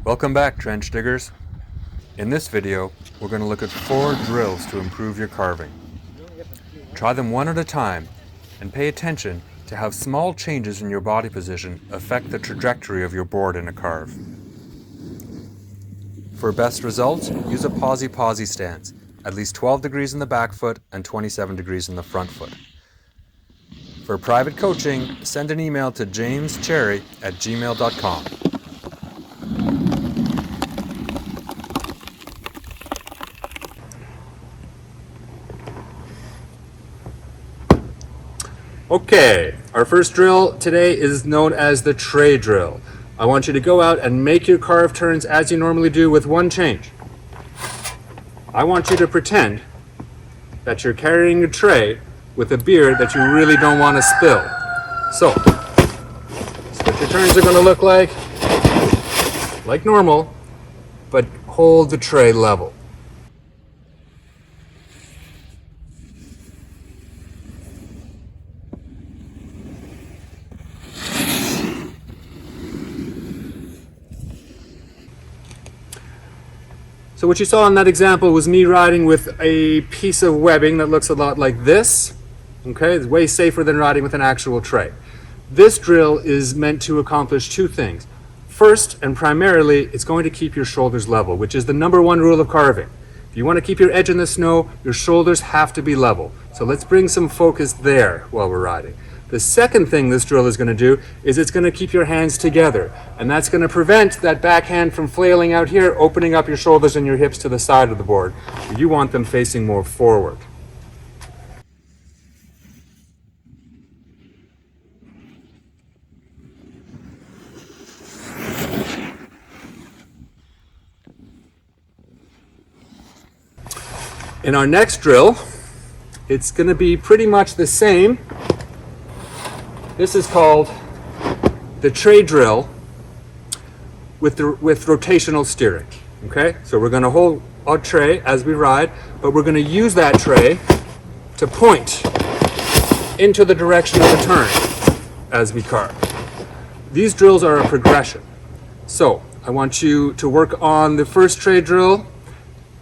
Welcome back, trench diggers. In this video, we're going to look at 4 drills to improve your carving. Try them one at a time and pay attention to how small changes in your body position affect the trajectory of your board in a carve. For best results, use a posy-posy stance, at least 12 degrees in the back foot and 27 degrees in the front foot. For private coaching, send an email to jamescherry@gmail.com. Okay, our first drill today is known as the tray drill. I want you to go out and make your carve turns as you normally do with one change. I want you to pretend that you're carrying a tray with a beer that you really don't want to spill. So, that's what your turns are going to look like normal, but hold the tray level. So what you saw in that example was me riding with a piece of webbing that looks a lot like this. Okay, it's way safer than riding with an actual tray. This drill is meant to accomplish 2 things. First, and primarily, it's going to keep your shoulders level, which is the #1 rule of carving. If you want to keep your edge in the snow, your shoulders have to be level. So let's bring some focus there while we're riding. The second thing this drill is going to do is it's going to keep your hands together, and that's going to prevent that backhand from flailing out here, opening up your shoulders and your hips to the side of the board. You want them facing more forward. In our next drill, it's going to be pretty much the same. This is called the tray drill with rotational steering. Okay, so we're going to hold our tray as we ride, but we're going to use that tray to point into the direction of the turn as we carve. These drills are a progression. So I want you to work on the first tray drill,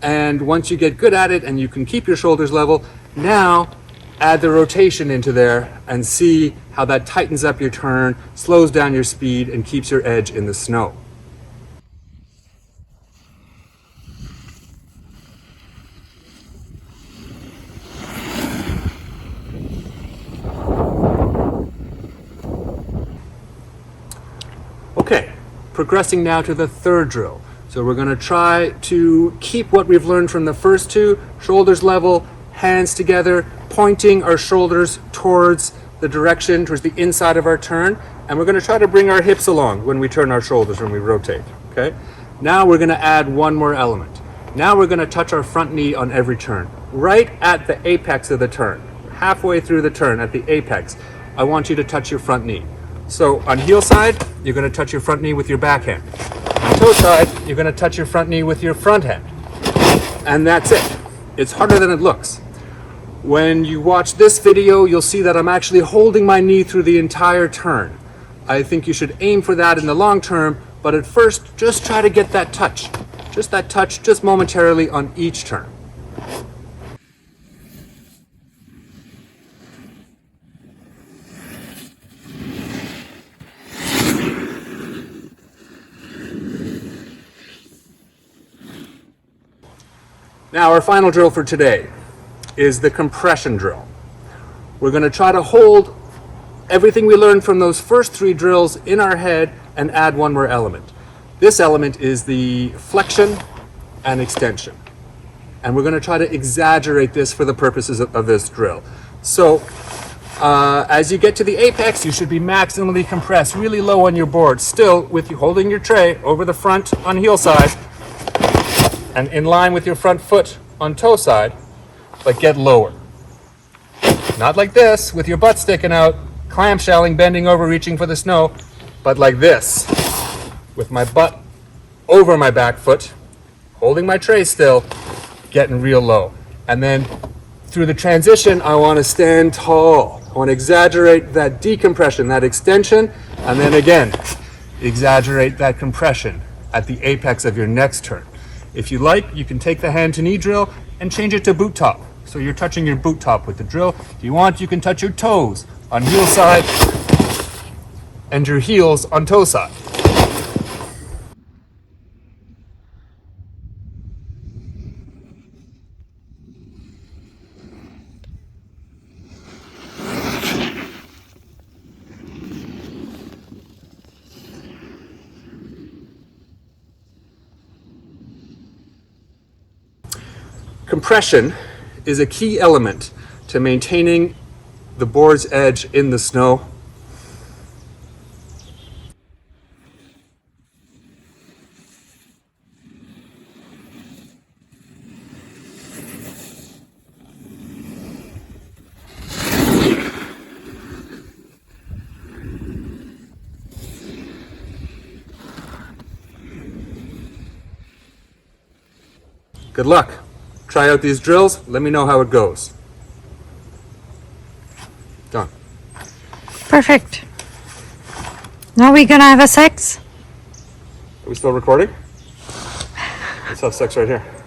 and once you get good at it and you can keep your shoulders level, now add the rotation into there and see how that tightens up your turn, slows down your speed, and keeps your edge in the snow. Okay, progressing now to the third drill. So we're going to try to keep what we've learned from the first 2, shoulders level, hands together, pointing our shoulders towards the direction, towards the inside of our turn, and we're going to try to bring our hips along when we turn our shoulders, when we rotate. Okay? Now we're going to add one more element. Now we're going to touch our front knee on every turn, right at the apex of the turn. Halfway through the turn, at the apex, I want you to touch your front knee. So on heel side, you're going to touch your front knee with your backhand. On toe side, you're going to touch your front knee with your front hand. And that's it. It's harder than it looks. When you watch this video, you'll see that I'm actually holding my knee through the entire turn. I think you should aim for that in the long term, but at first, just try to get that touch. Just that touch, just momentarily on each turn. Now, our final drill for today is the compression drill. We're going to try to hold everything we learned from those first 3 drills in our head and add one more element. This element is the flexion and extension. And we're going to try to exaggerate this for the purposes of this drill. So, as you get to the apex, you should be maximally compressed, really low on your board, still with you holding your tray over the front on heel side and in line with your front foot on toe side, but get lower. Not like this, with your butt sticking out, clamshelling, bending over, reaching for the snow, but like this, with my butt over my back foot, holding my tray still, getting real low. And then through the transition, I want to stand tall. I want to exaggerate that decompression, that extension, and then again, exaggerate that compression at the apex of your next turn. If you like, you can take the hand to knee drill and change it to boot top. So you're touching your boot top with the drill. If you want, you can touch your toes on heel side and your heels on toe side. Compression is a key element to maintaining the board's edge in the snow. Good luck. Try out these drills. Let me know how it goes. Done. Perfect. Now we're gonna have a sex? Are we still recording? Let's have sex right here.